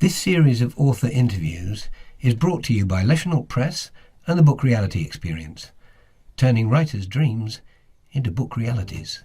This series of author interviews is brought to you by Leisure Press and the Book Reality Experience, turning writers' dreams into book realities.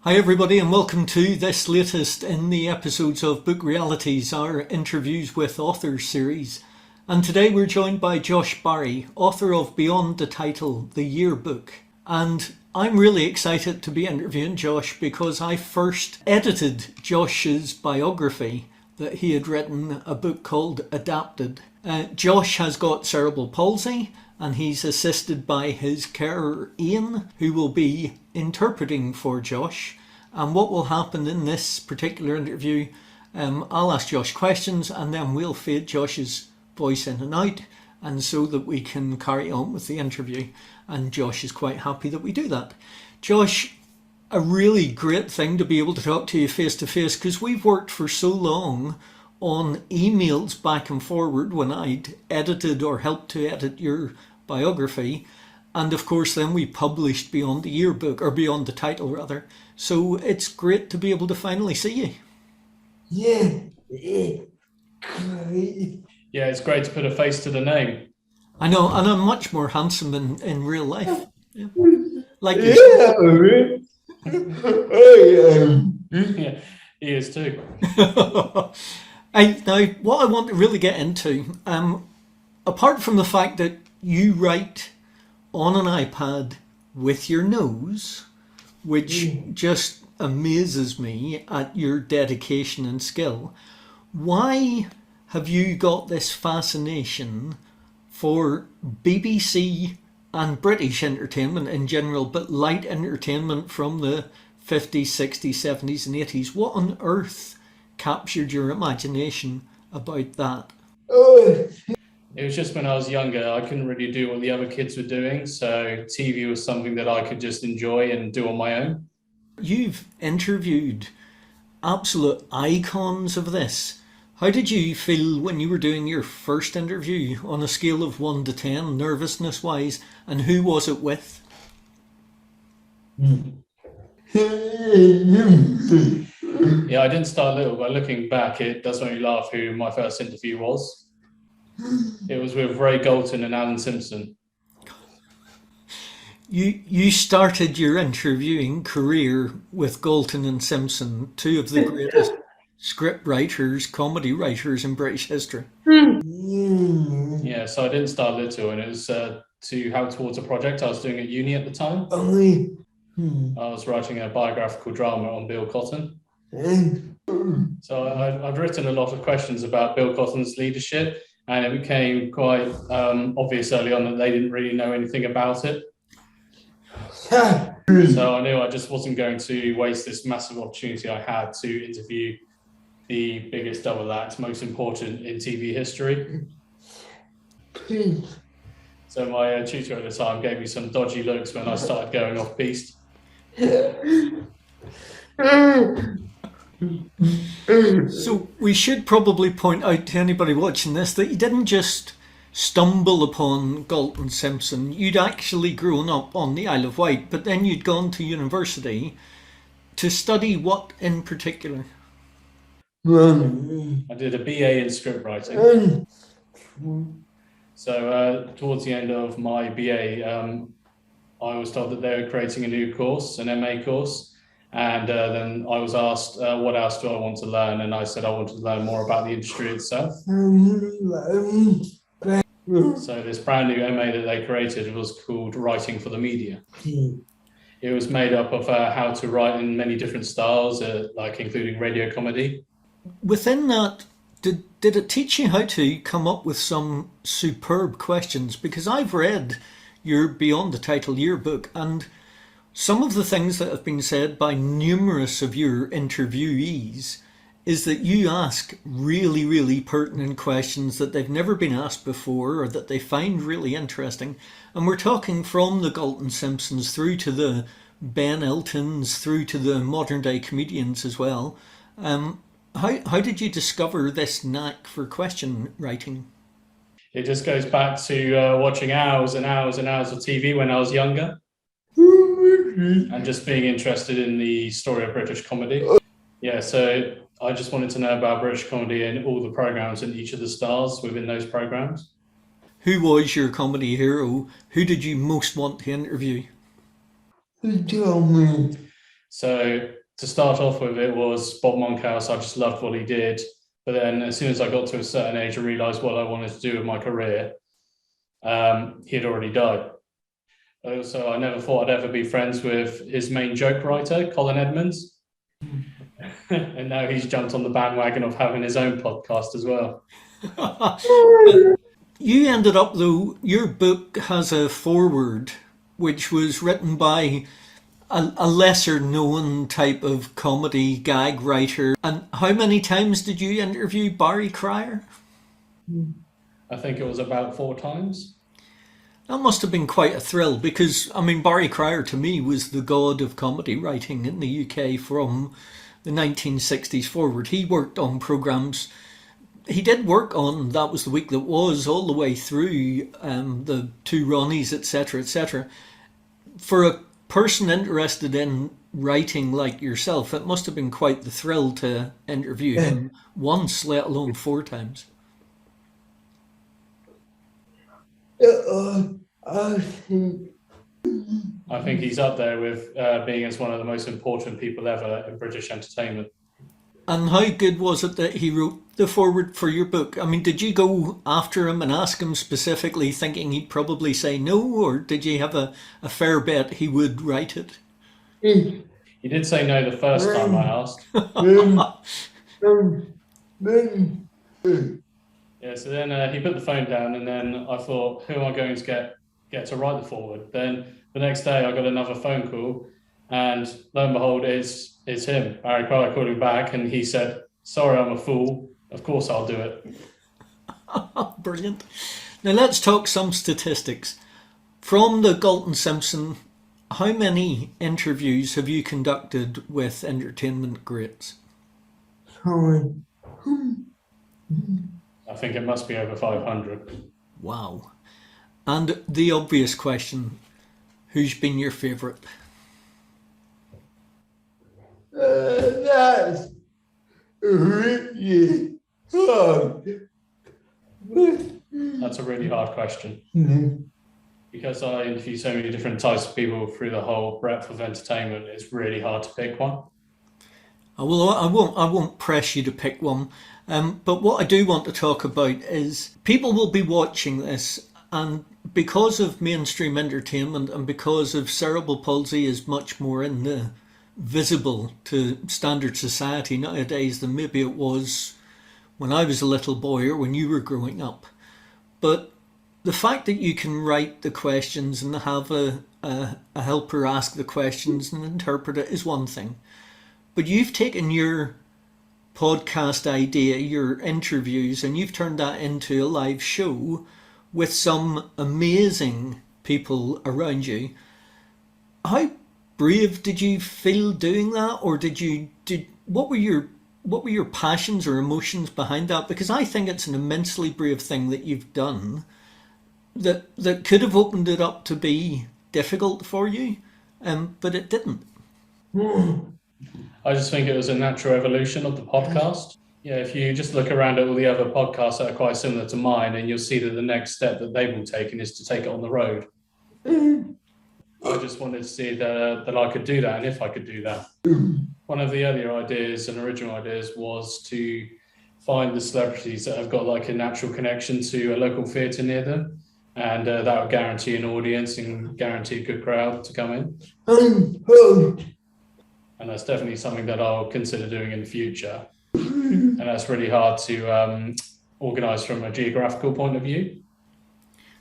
Hi everybody, and welcome to this latest in the episodes of Book Realities, our interviews with authors series. And today we're joined by Josh Barry, author of Beyond the Title, the Yearbook. And I'm really excited to be interviewing Josh because I first edited Josh's biography that he had written, a book called Adapted. Josh has got cerebral palsy and he's assisted by his carer Ian, who will be interpreting for Josh. And what will happen in this particular interview, I'll ask Josh questions and then we'll fade Josh's voice in and out, and so that we can carry on with the interview. And Josh is quite happy that we do that. Josh, a really great thing to be able to talk to you face to face, because we've worked for so long on emails back and forward when I'd edited or helped to edit your biography. And of course, then we published Beyond the Yearbook, or Beyond the Title rather. So it's great to be able to finally see you. Yeah, great. Yeah, it's great to put a face to the name. I know, and I'm much more handsome in real life. Yeah. Like Yeah, Yeah, he is too. now, what I want to really get into, apart from the fact that you write on an iPad with your nose, which just amazes me at your dedication and skill, why have you got this fascination for BBC and British entertainment in general, but light entertainment from the 50s, 60s, 70s and 80s? What on earth captured your imagination about that? It was just when I was younger, I couldn't really do what the other kids were doing. So TV was something that I could just enjoy and do on my own. You've interviewed absolute icons of this. How did you feel when you were doing your first interview on a scale of 1 to 10, nervousness wise, and who was it with? Yeah, I didn't start little, but looking back, it does make me laugh who my first interview was. It was with Ray Galton and Alan Simpson. You started your interviewing career with Galton and Simpson, two of the greatest script writers, comedy writers in British history. Yeah, so I didn't start little, and it was to help towards a project I was doing at uni at the time. I was writing a biographical drama on Bill Cotton. So I'd written a lot of questions about Bill Cotton's leadership, and it became quite obvious early on that they didn't really know anything about it. So I knew I just wasn't going to waste this massive opportunity I had to interview the biggest double act, most important in TV history. So my tutor at the time gave me some dodgy looks when I started going off piste. So we should probably point out to anybody watching this that you didn't just stumble upon Galton Simpson. You'd actually grown up on the Isle of Wight, but then you'd gone to university to study what in particular? I did a BA in script writing. So towards the end of my BA, I was told that they were creating a new course, an MA course. And then I was asked, what else do I want to learn? And I said I wanted to learn more about the industry itself. So this brand new MA that they created was called Writing for the Media. It was made up of how to write in many different styles, like including radio comedy. Within that, did it teach you how to come up with some superb questions? Because I've read your Beyond the Title yearbook, and some of the things that have been said by numerous of your interviewees is that you ask really, really pertinent questions that they've never been asked before or that they find really interesting. And we're talking from the Galton Simpsons through to the Ben Eltons, through to the modern day comedians as well. How did you discover this knack for question writing? It just goes back to watching hours and hours and hours of TV when I was younger, and just being interested in the story of British comedy. Yeah, so I just wanted to know about British comedy and all the programs and each of the stars within those programs. Who was your comedy hero? Who did you most want to interview? So to start off with, it was Bob Monkhouse. I just loved what he did. But then as soon as I got to a certain age, I realised what I wanted to do with my career. He had already died. Also, I never thought I'd ever be friends with his main joke writer, Colin Edmonds. And now he's jumped on the bandwagon of having his own podcast as well. You ended up, though, your book has a foreword, which was written by a lesser known type of comedy gag writer. And how many times did you interview Barry Cryer? I think it was about 4 times. That must have been quite a thrill because, I mean, Barry Cryer to me was the god of comedy writing in the UK from the 1960s forward. He worked on programmes. He did work on That Was the Week That Was all the way through the Two Ronnies, etc., etc. For a person interested in writing like yourself, it must have been quite the thrill to interview him once, let alone 4 times. I think he's up there with being as one of the most important people ever in British entertainment. And how good was it that he wrote the foreword for your book? I mean, did you go after him and ask him specifically thinking he'd probably say no, or did you have a fair bet he would write it? He did say no the first time I asked. Yeah, so then he put the phone down, and then I thought, who am I going to get to write the foreword? Then the next day I got another phone call, and lo and behold, it's him. Barry Cryer called him back, and he said, sorry, I'm a fool. Of course I'll do it. Brilliant. Now let's talk some statistics. From the Galton Simpson, how many interviews have you conducted with entertainment greats? I think it must be over 500. Wow. And the obvious question, who's been your favourite? That's really hard. That's a really hard question. Because I interview so many different types of people through the whole breadth of entertainment, it's really hard to pick one. Well, I won't press you to pick one. But what I do want to talk about is people will be watching this, and because of mainstream entertainment and because of cerebral palsy is much more in the visible to standard society nowadays than maybe it was when I was a little boy or when you were growing up. But the fact that you can write the questions and have a helper ask the questions and interpret it is one thing. But you've taken your podcast idea, your interviews, and you've turned that into a live show with some amazing people around you. How brave did you feel doing that, or what were your passions or emotions behind that? Because I think it's an immensely brave thing that you've done that could have opened it up to be difficult for you, but it didn't. I just think it was a natural evolution of the podcast. Yeah, if you just look around at all the other podcasts that are quite similar to mine, and you'll see that the next step that they've all taken is to take it on the road. I just wanted to see that I could do that, and if I could do that. One of the earlier ideas and original ideas was to find the celebrities that have got like a natural connection to a local theatre near them, and that would guarantee an audience and guarantee a good crowd to come in. And that's definitely something that I'll consider doing in the future. And that's really hard to organise from a geographical point of view.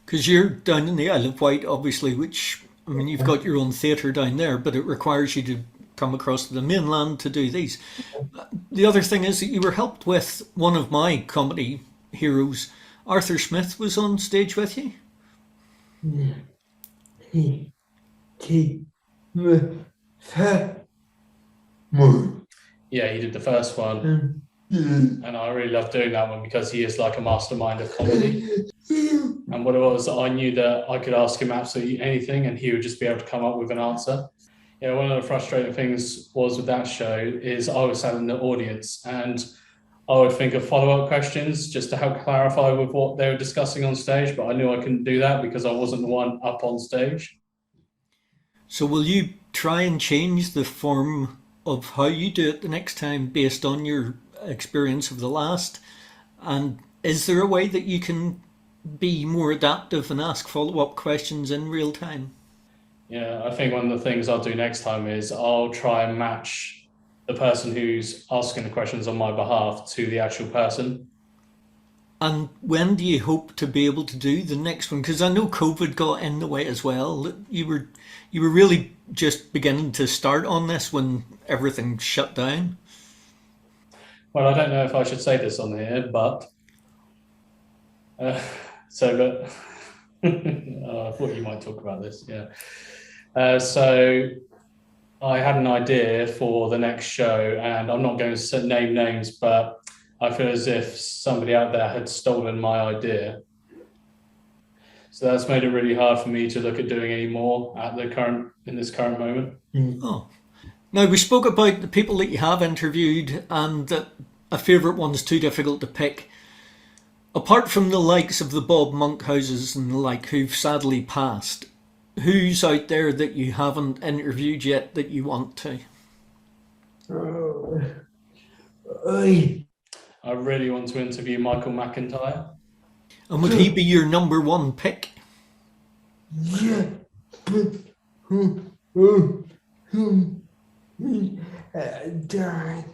Because you're down in the Isle of Wight, obviously, which, I mean, you've got your own theatre down there, but it requires you to come across to the mainland to do these. The other thing is that you were helped with one of my comedy heroes. Arthur Smith was on stage with you. Yeah, he did the first one. And I really love doing that one because he is like a mastermind of comedy. And what it was, I knew that I could ask him absolutely anything and he would just be able to come up with an answer. Yeah, one of the frustrating things was with that show is I was sat in the audience and I would think of follow-up questions just to help clarify with what they were discussing on stage, but I knew I couldn't do that because I wasn't the one up on stage. So will you try and change the form of how you do it the next time based on your experience of the last? And is there a way that you can be more adaptive and ask follow-up questions in real time? Yeah, I think one of the things I'll do next time is I'll try and match the person who's asking the questions on my behalf to the actual person. And when do you hope to be able to do the next one? Because I know COVID got in the way as well. You were really just beginning to start on this when everything shut down. Well, I don't know if I should say this on here, but I thought you might talk about this. Yeah. So I had an idea for the next show, and I'm not going to name names, but I feel as if somebody out there had stolen my idea. So that's made it really hard for me to look at doing any more in this current moment. Oh. Now, we spoke about the people that you have interviewed and that a favourite one's too difficult to pick. Apart from the likes of the Bob Monkhouses and the like who've sadly passed, who's out there that you haven't interviewed yet that you want to? I really want to interview Michael McIntyre. And would he be your number one pick? Yeah. Dad.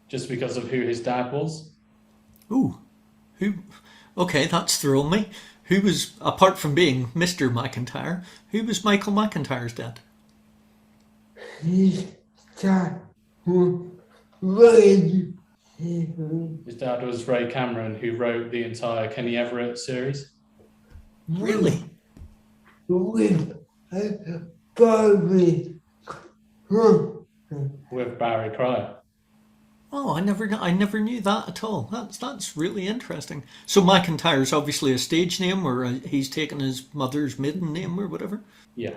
Just because of who his dad was. Ooh, who? Okay, that's thrown me. Who was, apart from being Mr. McIntyre, who was Michael McIntyre's dad? His dad was His dad was Ray Cameron, who wrote the entire Kenny Everett series. Really? with Bobby. With Barry Cryer. Oh, I never knew that at all. That's really interesting. So McIntyre's obviously a stage name, or he's taken his mother's maiden name, or whatever. Yeah.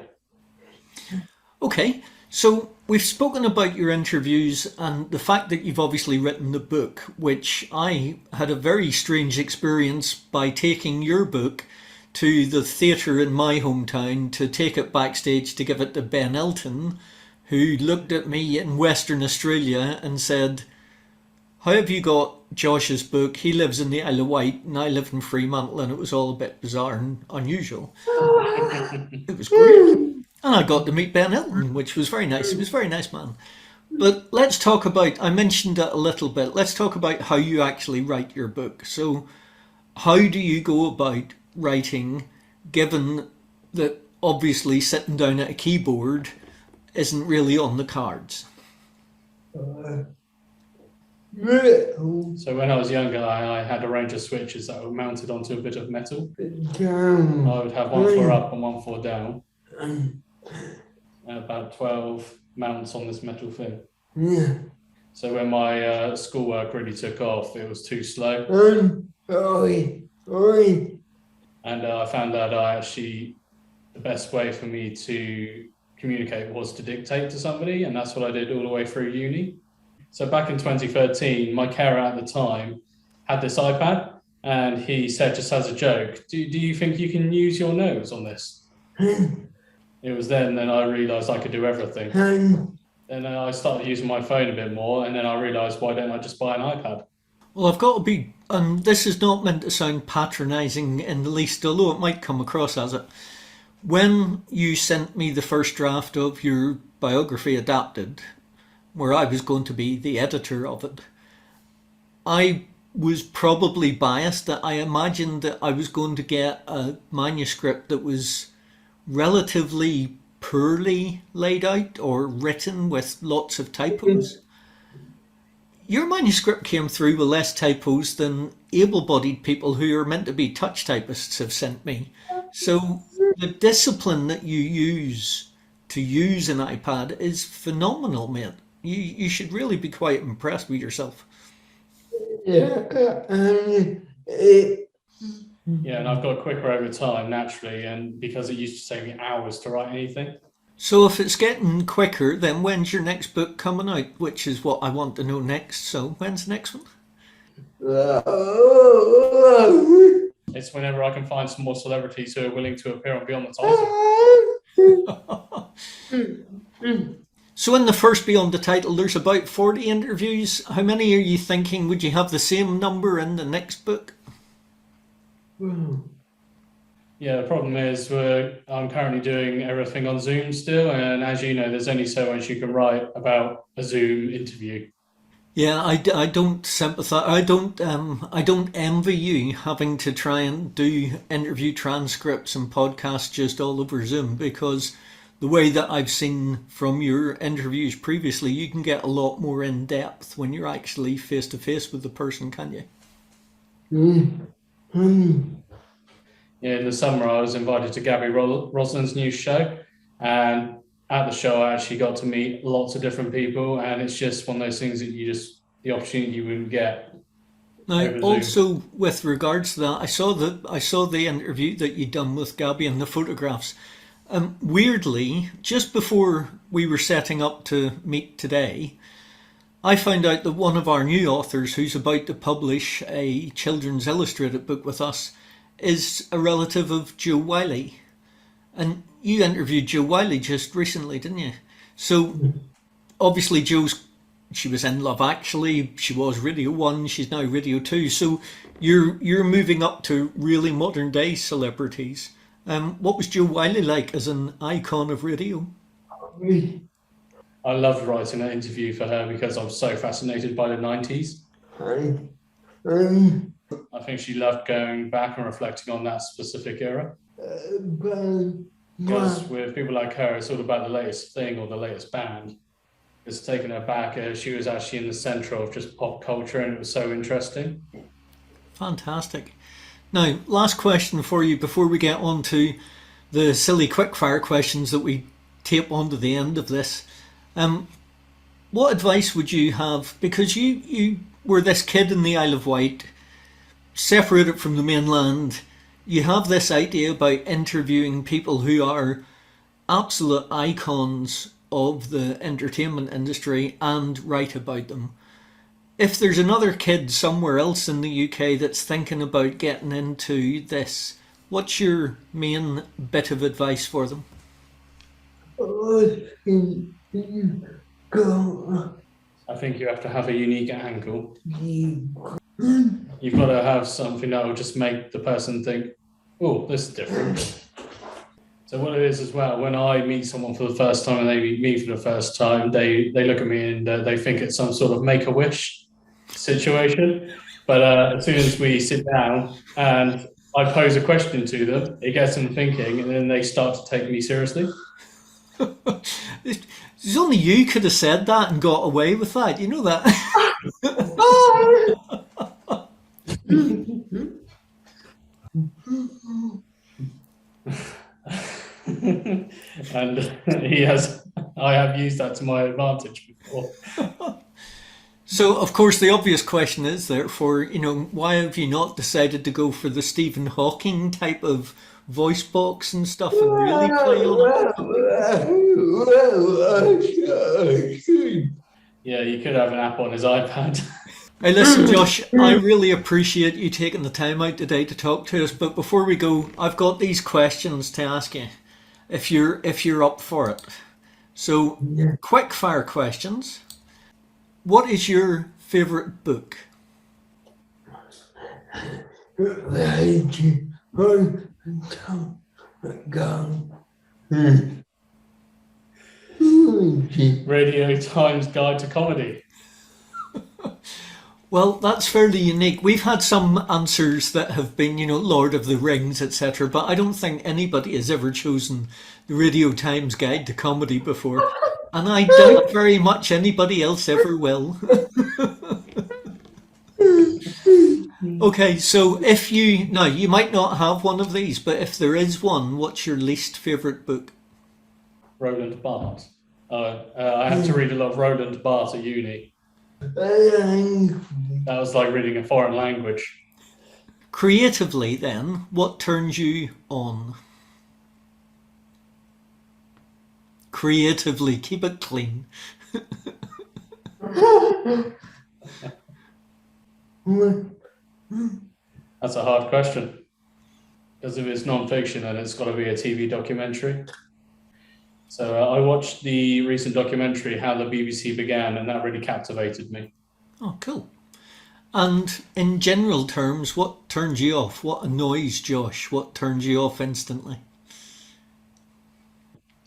Okay, so we've spoken about your interviews and the fact that you've obviously written the book, which I had a very strange experience by taking your book to the theatre in my hometown to take it backstage to give it to Ben Elton, who looked at me in Western Australia and said, "How have you got Josh's book? He lives in the Isle of Wight and I live in Fremantle," and it was all a bit bizarre and unusual. It was great. And I got to meet Ben Elton, which was very nice. He was a very nice man. But let's talk about, I mentioned that a little bit, let's talk about how you actually write your book. So how do you go about writing, given that obviously sitting down at a keyboard isn't really on the cards? So when I was younger, I had a range of switches that were mounted onto a bit of metal. I would have one for up and one for down. About 12 mounts on this metal thing. Yeah. So when my schoolwork really took off, it was too slow. And I found out the best way for me to communicate was to dictate to somebody, and that's what I did all the way through uni. So back in 2013, my carer at the time had this iPad, and he said, just as a joke, do you think you can use your nose on this? It was then I realised I could do everything. Then I started using my phone a bit more, and then I realised, why don't I just buy an iPad? Well, I've got to be, and this is not meant to sound patronising in the least, although it might come across as it. When you sent me the first draft of your biography adapted, where I was going to be the editor of it, I was probably biased that I imagined that I was going to get a manuscript that was relatively poorly laid out or written with lots of typos. Your manuscript came through with less typos than able-bodied people who are meant to be touch typists have sent me. So the discipline that you use to use an iPad is phenomenal, mate. You should really be quite impressed with yourself. Yeah, Yeah, and I've got quicker over time naturally, and because it used to take me hours to write anything. So if it's getting quicker, then when's your next book coming out? Which is what I want to know next. So when's the next one? It's whenever I can find some more celebrities who are willing to appear on Beyond the Title. So in the first Beyond the Title, there's about 40 interviews. How many are you thinking? Would you have the same number in the next book? Yeah, the problem is I'm currently doing everything on Zoom still, and as you know, there's only so much you can write about a Zoom interview. Yeah, I don't sympathise. I don't envy you having to try and do interview transcripts and podcasts just all over Zoom, because the way that I've seen from your interviews previously, you can get a lot more in depth when you're actually face to face with the person, can you? Yeah, in the summer I was invited to Gabby Roslin's new show, and at the show I actually got to meet lots of different people, and it's just one of those things that the opportunity you wouldn't get. Now, also with regards to that, I saw the interview that you'd done with Gabby and the photographs. Weirdly, just before we were setting up to meet today, I found out that one of our new authors who's about to publish a children's illustrated book with us is a relative of Jo Whiley. And you interviewed Jo Whiley just recently, didn't you? So obviously she was in Love Actually, she was Radio 1, she's now Radio 2. So you're moving up to really modern day celebrities. What was Jo Whiley like as an icon of radio? I loved writing that interview for her because I'm so fascinated by the 90s. I think she loved going back and reflecting on that specific era. Because with people like her, it's all about the latest thing or the latest band. It's taken her back. She was actually in the centre of just pop culture, and it was so interesting. Fantastic. Now, last question for you before we get on to the silly quickfire questions that we tape onto the end of this. What advice would you have? Because you were this kid in the Isle of Wight, separated from the mainland. You have this idea about interviewing people who are absolute icons of the entertainment industry and write about them. If there's another kid somewhere else in the UK that's thinking about getting into this, what's your main bit of advice for them? I think you have to have a unique angle. You've got to have something that will just make the person think, oh, this is different. So what it is as well, when I meet someone for the first time and they meet me for the first time, they look at me and they think it's some sort of make-a-wish situation. But as soon as we sit down and I pose a question to them, it gets them thinking, and then they start to take me seriously. It's only you could have said that and got away with that. You know that. And I have used that to my advantage before. So, of course, the obvious question is, therefore, why have you not decided to go for the Stephen Hawking type of voice box and stuff and really play on it? Yeah, you could have an app on his iPad. Hey, listen, Josh, I really appreciate you taking the time out today to talk to us. But before we go, I've got these questions to ask you, if you're up for it. So, quick fire questions. What is your favourite book? Radio Times Guide to Comedy. Well, that's fairly unique. We've had some answers that have been, Lord of the Rings, etc. But I don't think anybody has ever chosen the Radio Times Guide to Comedy before. And I doubt very much anybody else ever will. Okay, so you might not have one of these, but if there is one, what's your least favourite book? Roland Barthes. I had to read a lot of Roland Barthes at uni. That was like reading a foreign language. Creatively, then, what turns you on? Creatively, keep it clean. That's a hard question. Because if it's non-fiction, then it's got to be a TV documentary. So I watched the recent documentary, How the BBC Began, and that really captivated me. Oh, cool. And in general terms, what turns you off? What annoys Josh? What turns you off instantly?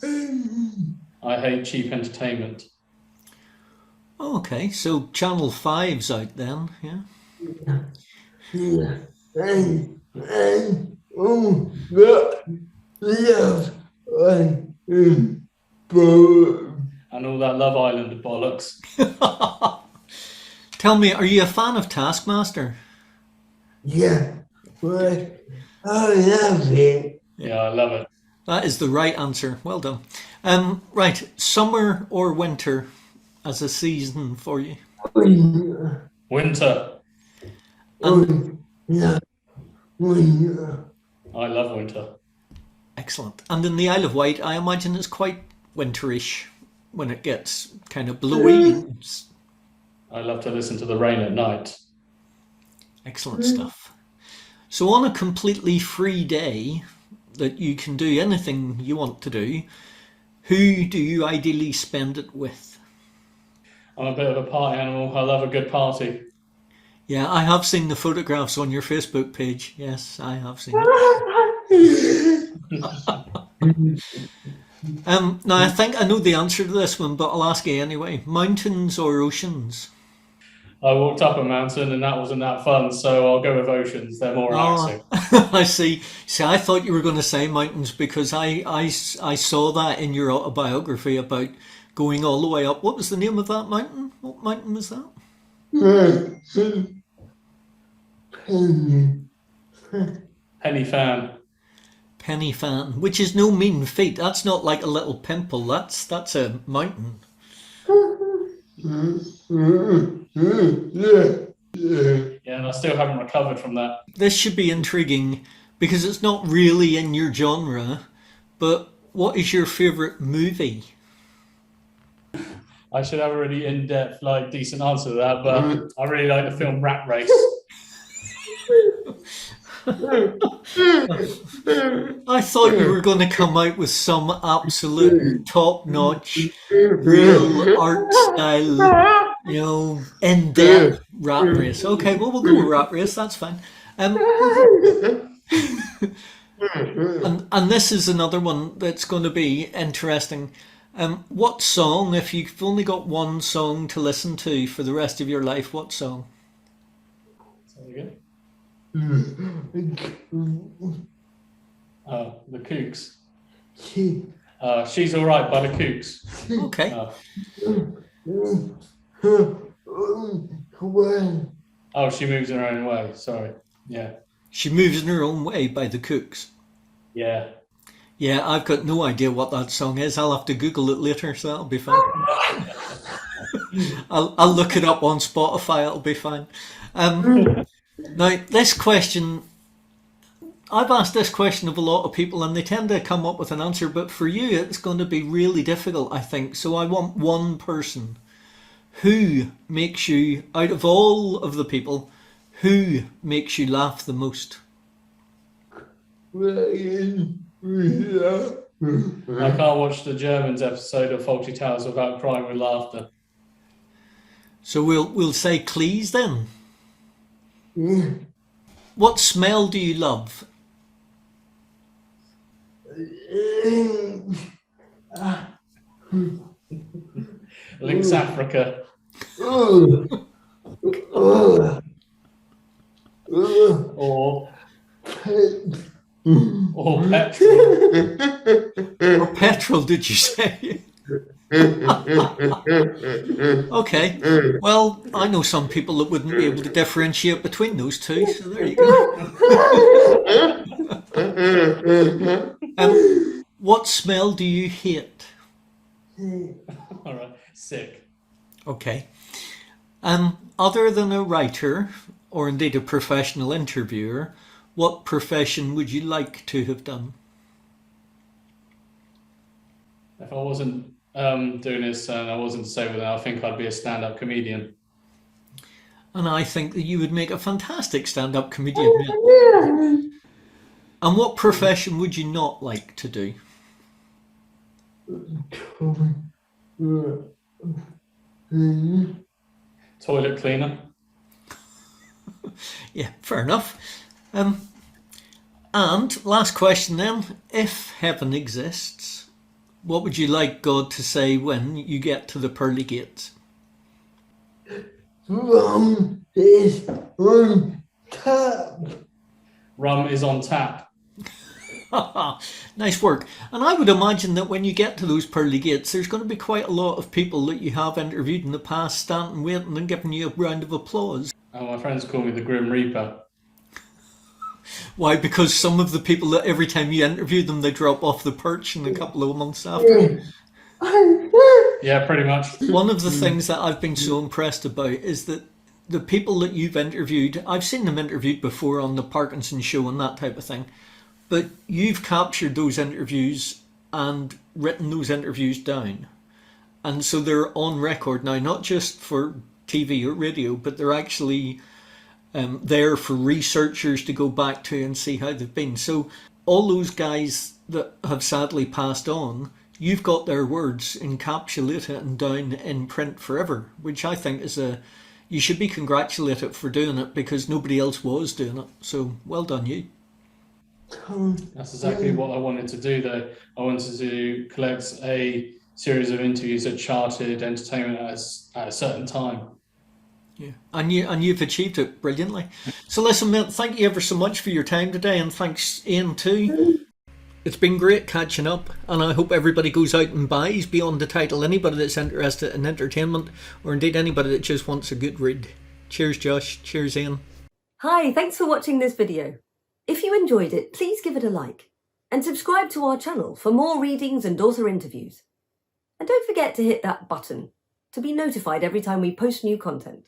I hate cheap entertainment. Okay, so Channel 5's out then, yeah? And all that Love Island bollocks. Tell me, are you a fan of Taskmaster? Yeah, but I love it. Yeah, I love it. That is the right answer. Well done. Right, summer or winter as a season for you? Winter. And, I love winter. excellent. And in the Isle of Wight, I imagine it's quite winterish when it gets kind of blowy. I love to listen to the rain at night. Excellent stuff. So on a completely free day that you can do anything you want to do, who do you ideally spend it with? I'm a bit of a party animal. I love a good party. Yeah, I have seen the photographs on your Facebook page. Yes, I have seen it. Now, I think I know the answer to this one, but I'll ask you anyway. Mountains or oceans? I walked up a mountain and that wasn't that fun, so I'll go with oceans. They're more relaxing. I see. See, I thought you were going to say mountains because I saw that in your autobiography about going all the way up. What was the name of that mountain? What mountain was that? Penny Fan. Penny Fan, which is no mean feat. That's not like a little pimple. That's a mountain. Yeah, and I still haven't recovered from that. This should be intriguing because it's not really in your genre, but what is your favourite movie? I should have a really in-depth, decent answer to that, but I really like the film Rat Race. I thought you were going to come out with some absolute top-notch, real art style, in-depth Rat Race. Okay, well, we'll go with Rat Race, that's fine. And this is another one that's going to be interesting. What song, if you've only got one song to listen to for the rest of your life, what song? The Kooks. She's Alright by the Kooks. Okay. She moves in her own way. Sorry. Yeah. She Moves in Her Own Way by the Kooks. Yeah. Yeah, I've got no idea what that song is. I'll have to Google it later, so that'll be fine. I'll look it up on Spotify. It'll be fine. Now, this question, I've asked this question of a lot of people and they tend to come up with an answer, but for you it's going to be really difficult, I think. So I want one person. Who makes you, out of all of the people, who makes you laugh the most? I can't watch the Germans episode of Fawlty Towers without crying with laughter. So we'll say Cleese then. What smell do you love? Lynx Africa. Or petrol. Or petrol, did you say? Okay. Well, I know some people that wouldn't be able to differentiate between those two, so there you go. What smell do you hate? All right, sick. Okay. Other than a writer, or indeed a professional interviewer, what profession would you like to have done? If I wasn't doing this and I wasn't disabled, then I think I'd be a stand-up comedian. And I think that you would make a fantastic stand-up comedian. And what profession would you not like to do? Toilet cleaner. Yeah, fair enough. And last question then, if heaven exists, what would you like God to say when you get to the pearly gates? Rum is on tap. Rum is on tap. Nice work. And I would imagine that when you get to those pearly gates, there's going to be quite a lot of people that you have interviewed in the past standing waiting and giving you a round of applause. My friends call me the Grim Reaper. Why? Because some of the people that every time you interview them, they drop off the perch in a couple of months after. Yeah, pretty much. One of the things that I've been so impressed about is that the people that you've interviewed, I've seen them interviewed before on the Parkinson show and that type of thing, but you've captured those interviews and written those interviews down. And so they're on record now, not just for TV or radio, but they're actually there for researchers to go back to and see how they've been. So all those guys that have sadly passed on, you've got their words encapsulated and down in print forever, which I think is you should be congratulated for doing it because nobody else was doing it. So well done you. That's exactly what I wanted to do though. I wanted to collect a series of interviews that charted entertainment at a certain time. Yeah, and you've achieved it brilliantly. So listen, mate, thank you ever so much for your time today, and thanks Ian too. It's been great catching up, and I hope everybody goes out and buys Beyond the Title. Anybody that's interested in entertainment, or indeed anybody that just wants a good read. Cheers, Josh. Cheers, Ian. Hi, thanks for watching this video. If you enjoyed it, please give it a like, and subscribe to our channel for more readings and author interviews. And don't forget to hit that button to be notified every time we post new content.